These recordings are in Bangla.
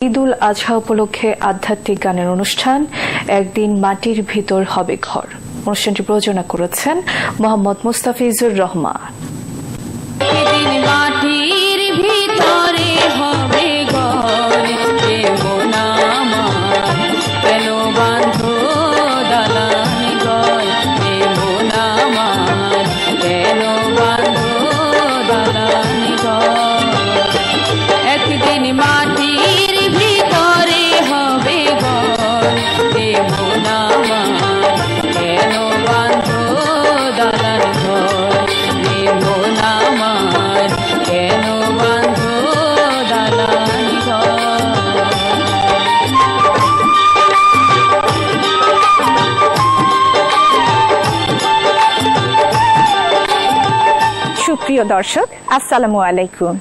ঈদুল আজহা উপলক্ষে আধ্যাত্মিক গানের অনুষ্ঠান একদিন মাটির ভিতর হবে ঘর। অনুষ্ঠানটি প্রযোজনা করেছেন মোহাম্মদ মুস্তাফিজুর রহমান। প্রিয় দর্শক, আসসালামু আলাইকুম।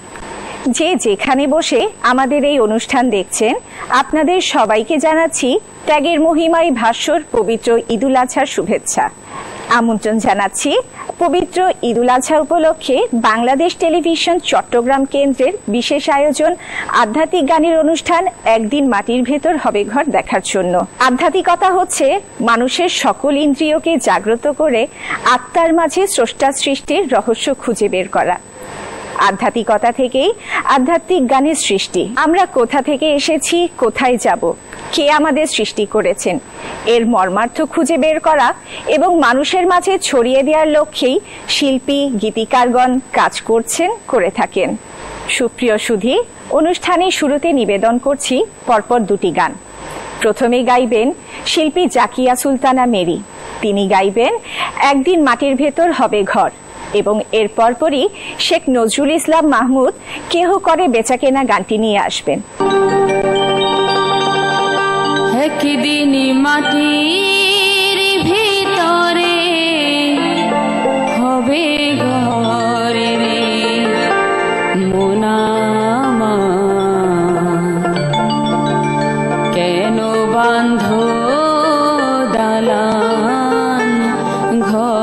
যে যেখানে বসে আমাদের এই অনুষ্ঠান দেখছেন, আপনাদের সবাইকে জানাচ্ছি ত্যাগের মহিমায় ভাস্বর পবিত্র ঈদুল আজহার শুভেচ্ছা। আমন্ত্রণ জানাচ্ছি পবিত্র ঈদুল আজহা উপলক্ষে বাংলাদেশ টেলিভিশন চট্টগ্রাম কেন্দ্রের বিশেষ আয়োজন আধ্যাত্মিক গানের অনুষ্ঠান একদিন মাটির ভেতর হবে ঘর দেখার জন্য। আধ্যাত্মিকতা হচ্ছে মানুষের সকল ইন্দ্রিয়কে জাগ্রত করে আত্মার মাঝে স্রষ্টা সৃষ্টির রহস্য খুঁজে বের করা। আধ্যাত্মিকতা থেকেই আধ্যাত্মিক গানের সৃষ্টি। আমরা কোথা থেকে এসেছি, কোথায় যাব, কে আমাদের সৃষ্টি করেছেন, এর মর্মার্থ খুঁজে বের করা এবং মানুষের মাঝে ছড়িয়ে দেওয়ার লক্ষ্যেই শিল্পী গীতিকারগণ কাজ করছেন, করে থাকেন। সুপ্রিয় সুধী, অনুষ্ঠানের শুরুতে নিবেদন করছি পরপর দুটি গান। প্রথমে গাইবেন শিল্পী জাকিয়া সুলতানা মেরি। তিনি গাইবেন একদিন মাটির ভেতর হবে ঘর, এবং এর পরপরই শেখ নজরুল ইসলাম মাহমুদ কেহ করে বেচাকেনা গানটি নিয়ে আসবেন। একদিন মাটির ভিতরে হবে ঘর রে মোনামা, কেন বান্ধ দালান ঘর।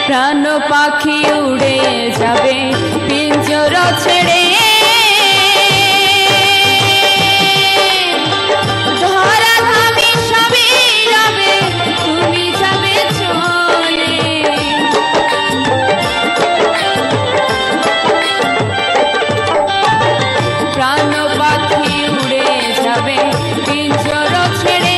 প্রাণ পাখি উড়ে যাবে পিঞ্জরা ছেড়ে, ধরা ধামি সবই রবে, তুমি যাবে চলে। প্রাণ পাখি উড়ে যাবে পিঞ্জরা ছেড়ে,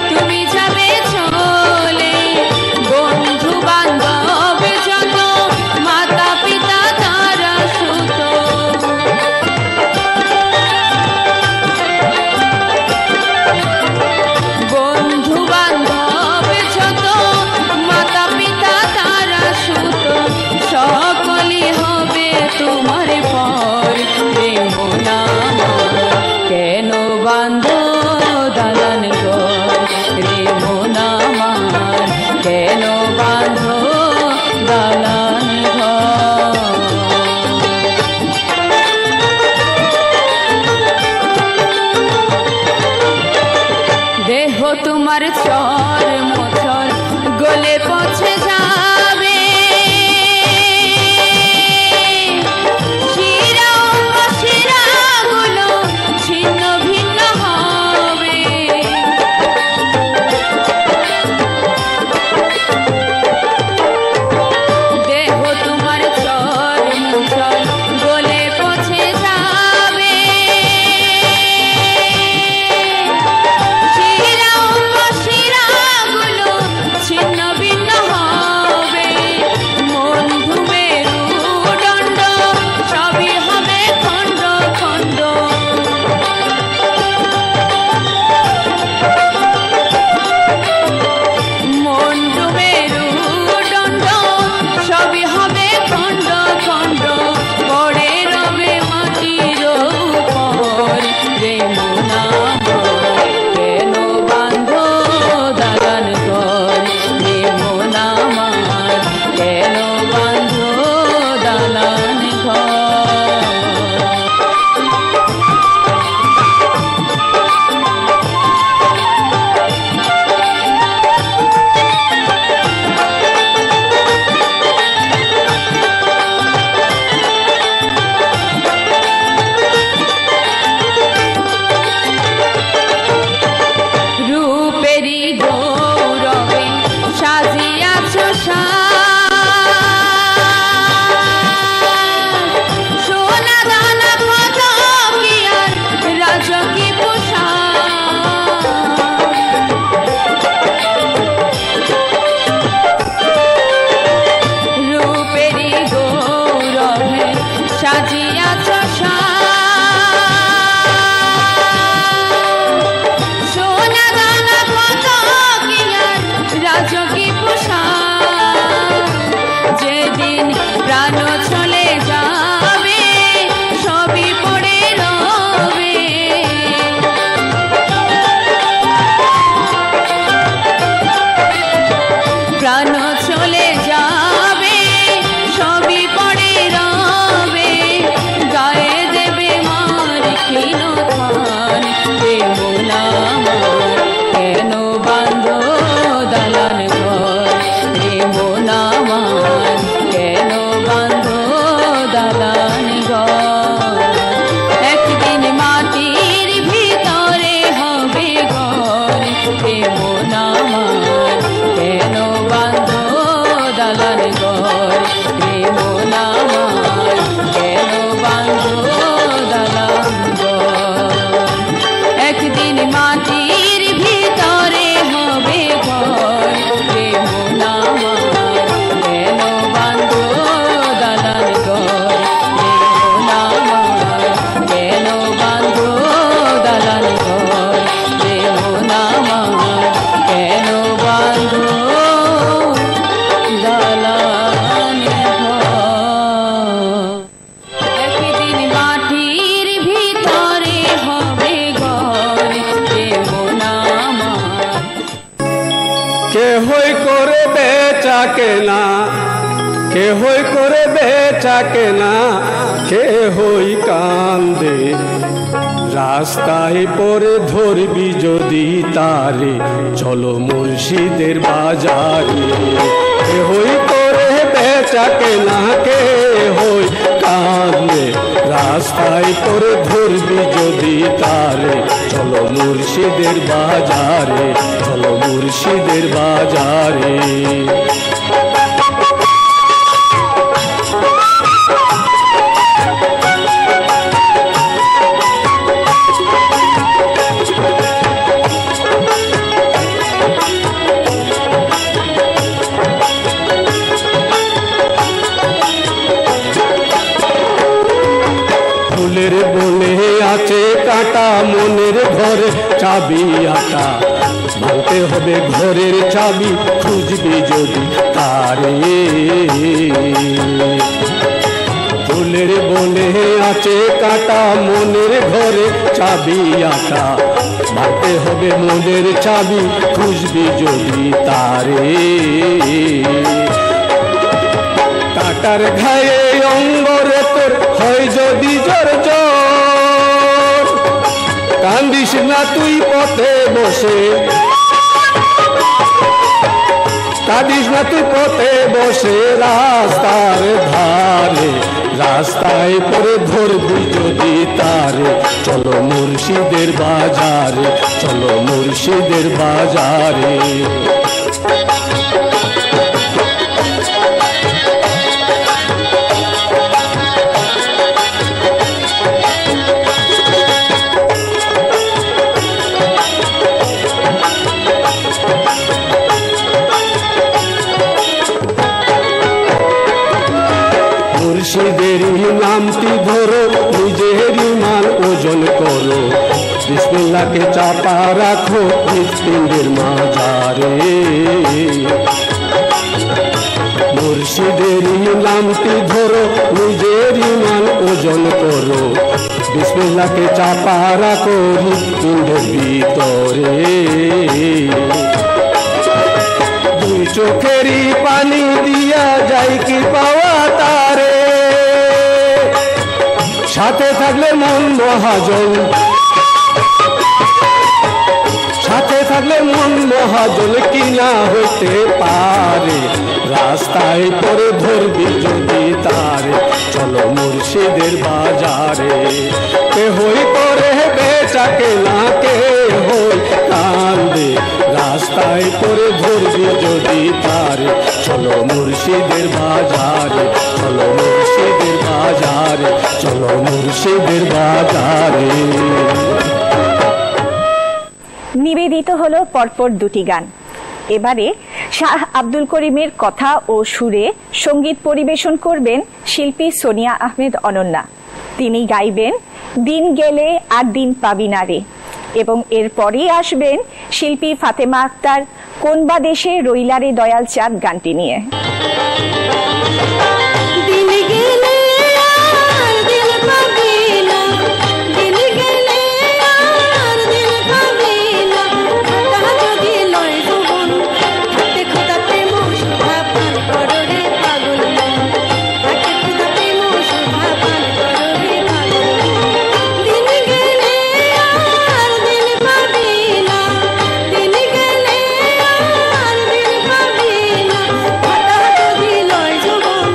তুমি যাবে চলে। তোমার চর মোচর গলে পৌঁছে যাবে, শিরা শিরাগুলো ছিন্ন ভিন্ন হবে। দেহ তোমার চর মোচর গলে পৌঁছে যাবে, শিরাগুলো ছিন্ন ভিন্ন হবে। মন মেরুদণ্ড সবই হবে খণ্ড খণ্ড, মন মেরুদণ্ড সবই হবে খণ্ড খণ্ড। পড়ে রবে মাটির উপর রে মন আমার, কেন বাঁধো দালান ঘর রে মন আমার, কেন বাঁধো দালান ঘর। রূপেরি গৌরবে সাজিয়াছ সোনা দানা কত কি আর রাজকী পোশাক। রূপেরি গৌরবে সাজিয়াছ সোনা দানা কত কি আর রাজকী পোশাক। যেদিন প্রাণ চলে যাবে সবই পড়ে রবে, প্রাণ চলে যাবে সবই পড়ে রবে। গায়ে দেবে মার ক্ষীণ থান রে মন আমার, কেন বাঁধো দালান ঘর রে মন আমার, কেন বাঁধো দালান ঘর। একদিন মাটির ভিতরে হবে ঘর রে মন আমার, কেন বাঁধো দালান ঘর রে মন আমার, কেন বাঁধো দালান ঘর। একদিন মাটির ভিতরে হবে ঘর রে মন আমার, কেন বাঁধো দালান ঘর রে মন আমার, কেন বাঁধো দালান ঘর রে মন আমার, কেন বাঁধো দালান ঘর। একদিন মাটির ভিতরে হবে ঘর রে মন আমার। কেহই করে বেচা কেনা, কেহই করে বেচা কেনা, কেহই কান্দে। রাস্তায় পরে ধরবি যদি তারে, চলো মুর্শিদের বাজারে। কেহই করে বেচা কেনা, কেহই কান্দে। রাস্তায় পরে ধরবি যদি তারে, চলো মুর্শিদের বাজারে, চলো মুর্শিদের বাজারে। ফুলের বনে আছে কাটা, মনের ঘরে চাবি আটা। ভাঙতে হবে ঘরের চাবি, খুঁজবি যদি তারে। ফুলের বনে আছে কাটা, মনের ঘরে চাবি আটা। ভাঙতে হবে মনের চাবি, খুঁজবি যদি তারে। কাটার ঘায়ে অঙ্গরে তোর হয় যদি জোর জোর, কান্দিস না তুই পথে বসে। কাঁদিস না তুই পথে বসে রাস্তার ধারে, রাস্তায় পরে ধরবি যদি তারে। চলো মুর্শিদের বাজারে, চলো মুর্শিদের বাজারে। মুর্শিদেরই নামটি ধরো, নিজের ইমান ওজন করো, বিসমিল্লাহকে চাপা রাখো হৃৎপিণ্ডের মাঝারে। মুর্শিদেরই নামটি ধরো, নিজের ইমান ওজন করো, বিসমিল্লাহকে চাপা রাখো হৃৎপিণ্ডের ভিতরে। দুই চোখেরই পানি দিয়া যায় কি পাওয়া তারে, সাথে থাকলে মন মহাজন, সাথে থাকলে মন মহাজন কি না হইতে পারে। রাস্তায় পরে ধরবি যদি তারে, চলো মুর্শিদের বাজারে। কে হই করে বেচা কেনা, কে হই কান্দে, রাস্তায় পরে ধরবি যদি তারে। চলো মুর্শিদের বাজারে, চলো মুর্শিদের বাজারে, চলো মুর্শিদের বাজারে। নিবেদিত হলো পরপর দুটি গান। এবারে শাহ আব্দুল করিমের কথা ও সুরে সঙ্গীত পরিবেশন করবেন শিল্পী সোনিয়া আহমেদ অনন্যা। তিনি গাইবেন দিন গেলে আর দিন পাবি না রে, এবং এরপরই আসবেন শিল্পী ফাতেমা আক্তার কোন বা দেশে রইলারে দয়াল চাঁদ গানটি নিয়ে। দিন গেলে আর দিন পাবি না, দিন গেলে আর দিন পাবি না। খোদা যদি লয় যৌবন, হাতে খোদাতে মৌসুধা পান করো রে পাগল মন। হাতে খোদাতে মৌসুধা পান করো রে পাগল মন। দিন গেলে আর দিন পাবি না, দিন গেলে আর দিন পাবি না। খোদা যদি লয় যৌবন,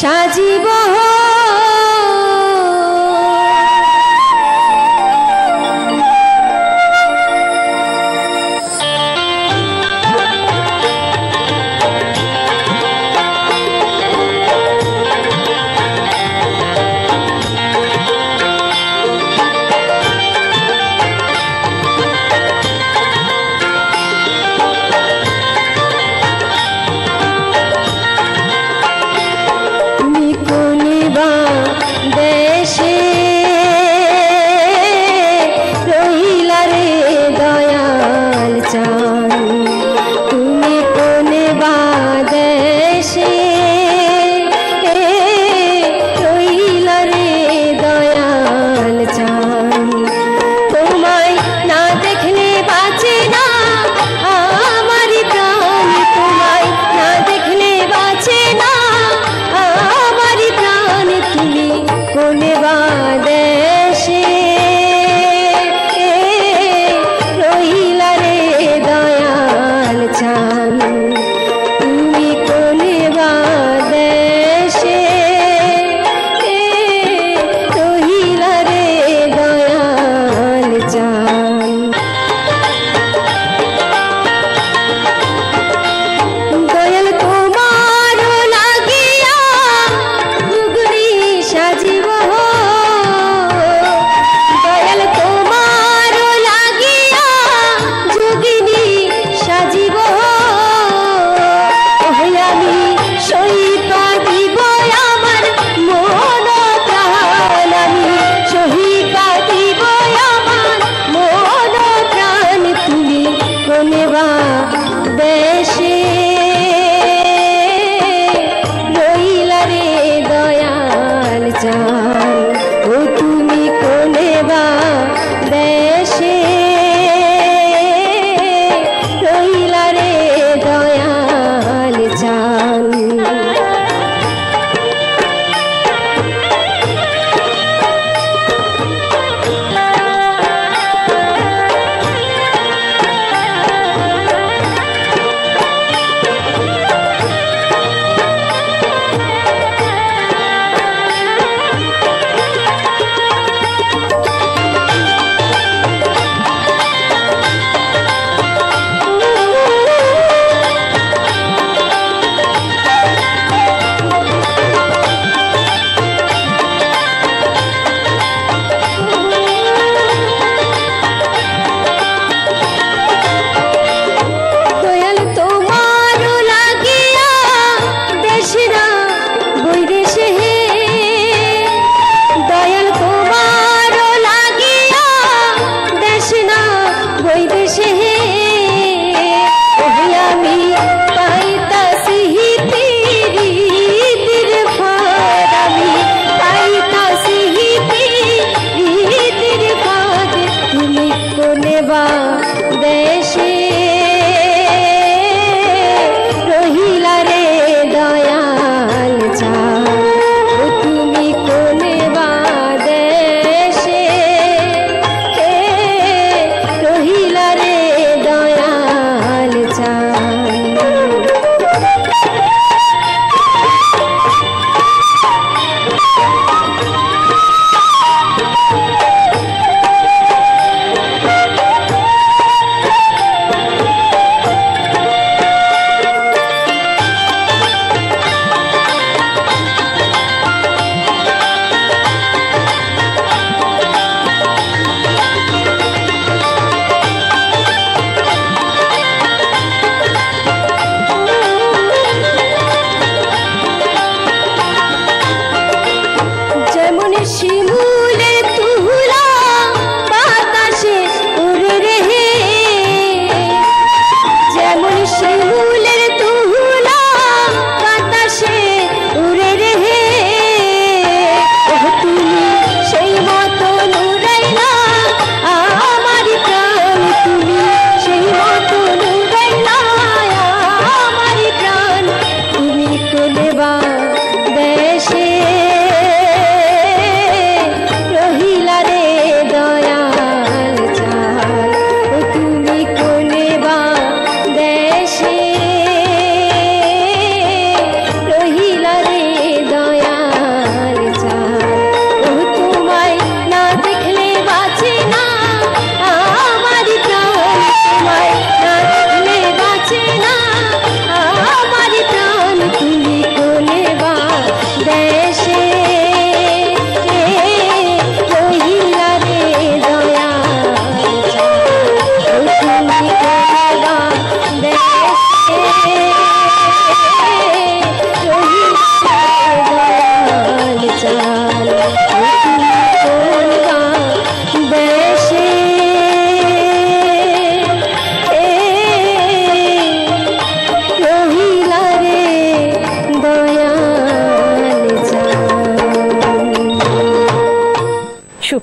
সাজিব দেশে রহিলা রে দয়াল চান তুমি কোনে বা দেশে রহিলা রে দয়াল চান তোমায় না দেখলে বাঁচে না আমারি প্রাণ তোমায় না দেখলে বাঁচে না আমারি প্রাণ তুমি কোনে বা দেশে রহিলা রে দয়াল চান তুমি কোনে বা দেশে রহিলা রে দয়াল চান দয়াল তোমার লাগিয়া ঘুগনি সাজিব দয়াল তোমার লাগিয়া যোগিনী সাজিব আমি সহিতা দিব আমার মন প্রাণ আমি সহিতা দিব আমার মন প্রাণ তুমি কোনে বা দেশে রহিলা রে দয়াল চান ও তুমি কোনে বা দেশে রহিলা রে দয়াল চান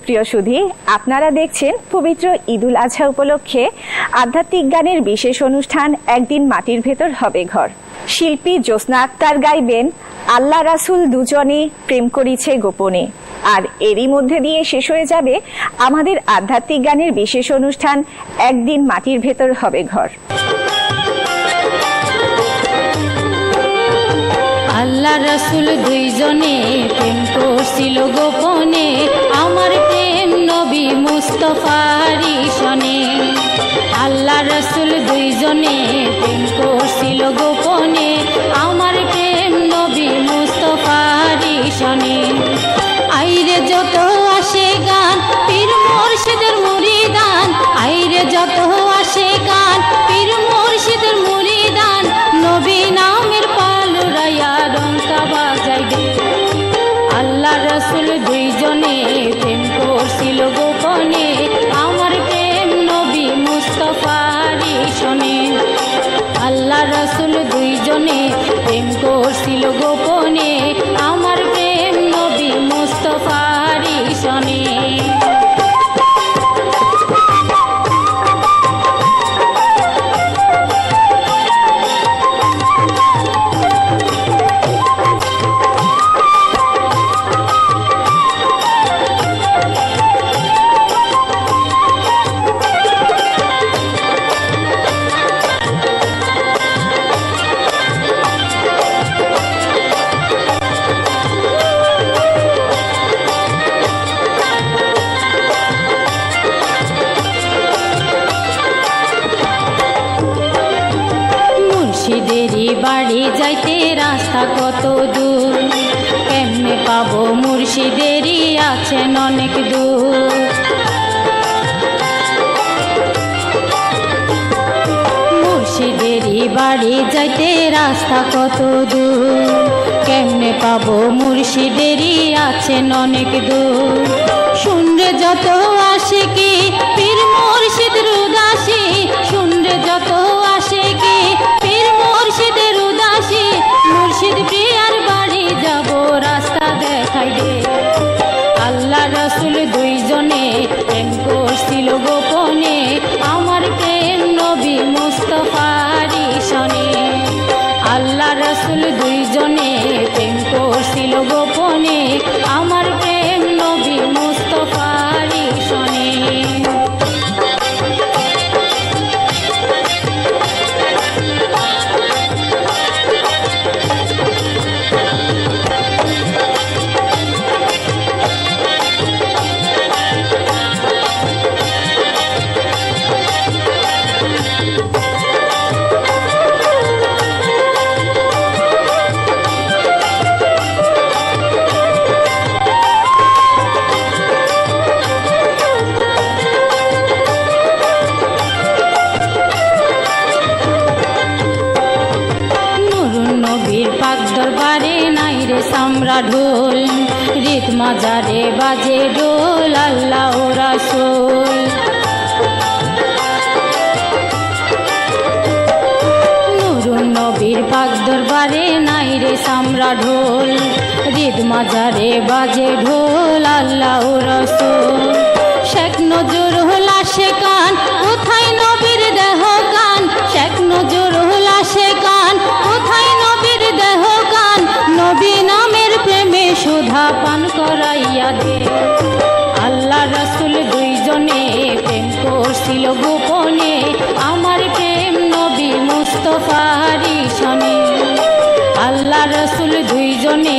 সুপ্রিয় সুধী, আপনারা দেখছেন পবিত্র ঈদুল আজহা উপলক্ষে আধ্যাত্মিক গানের বিশেষ অনুষ্ঠান একদিন মাটির ভেতর হবে ঘর। শিল্পী জ্যোৎস্না আক্তার গাইবেন আল্লাহ রাসূল দুজনে প্রেম করিছে গোপনে। আর এরই মধ্যে দিয়ে শেষ হয়ে যাবে আমাদের আধ্যাত্মিক গানের বিশেষ অনুষ্ঠান একদিন মাটির ভেতর হবে ঘর। আল্লাহ রাসূল দুইজনে প্রেম করছিল গোপনে, আমার প্রেম নবী মুস্তাফার ঈশানে। আল্লাহ রাসূল দুইজনে প্রেম করছিল গোপনে, আমার প্রেম নবী মুস্তাফার ঈশানে। আইরে যত আসে গান পীর মুর্শিদের মুরিদান, আইরে যত আসে গান পীর মুর্শিদের মুরিদান, নবী নামের পালুরাইয়া ডঙ্কা বাজাইবে। আল্লাহ রাসূল দুইজনে প্রেম করছিল গোপনে, আমার প্রেম নবী মুস্তাফার ঈশানে। আল্লাহ রাসূল দুইজনে প্রেম করছিল গোপনে, আমার প্রেম নবী মুস্তাফার ঈশানে। মুর্শিদেরই বাড়ি যাইতে রাস্তা কত দূর, কেমনে পাবো মুর্শিদেরই আছেন অনেক দূর। মুর্শিদেরই বাড়ি যাইতে রাস্তা কত দূর, কেমনে পাবো মুর্শিদেরই আছেন অনেক দূর। শুনরে যত আসে কি পীর মুর্শিদের উদাসী, শুনরে যত আসে কি পীর মুর্শিদের উদাসী, মুর্শিদ প্রিয়ার বাড়ি যাব রাস্তা দেখাই দে। আল্লাহ রাসূল দুইজনে প্রেম করছিল গোপনে, আমার প্রেম নবী মুস্তাফার ঈশানে। আল্লাহ রাসূল দুইজনে প্রেম করছিল গোপনে, আমার প্রেম নবী মুস্তাফার ঈশানে। নবীর পাক দরবারে নাই রে সামরা ঢোল, রীত মাজারে বাজে ঢোল আল্লাহ ও রাসূল। নুরুন নবীর পাক দরবারে নাই রে সামরা ঢোল, রীত মাজারে বাজে ঢোল আল্লাহ ও রাসূল। শেখ নজরুল আসে কান কোথায় নবীর দেহ কান, শেখ নজরুল আসে কান কোথায় নবীর দেহ কান, নবী নামের প্রেমে সুধা পান করাইয়া দে। আল্লাহ রাসূল দুইজনে প্রেম করছিল গোপনে, আমার প্রেম নবী মুস্তাফার ঈশানে। আল্লাহ রাসূল দুইজনে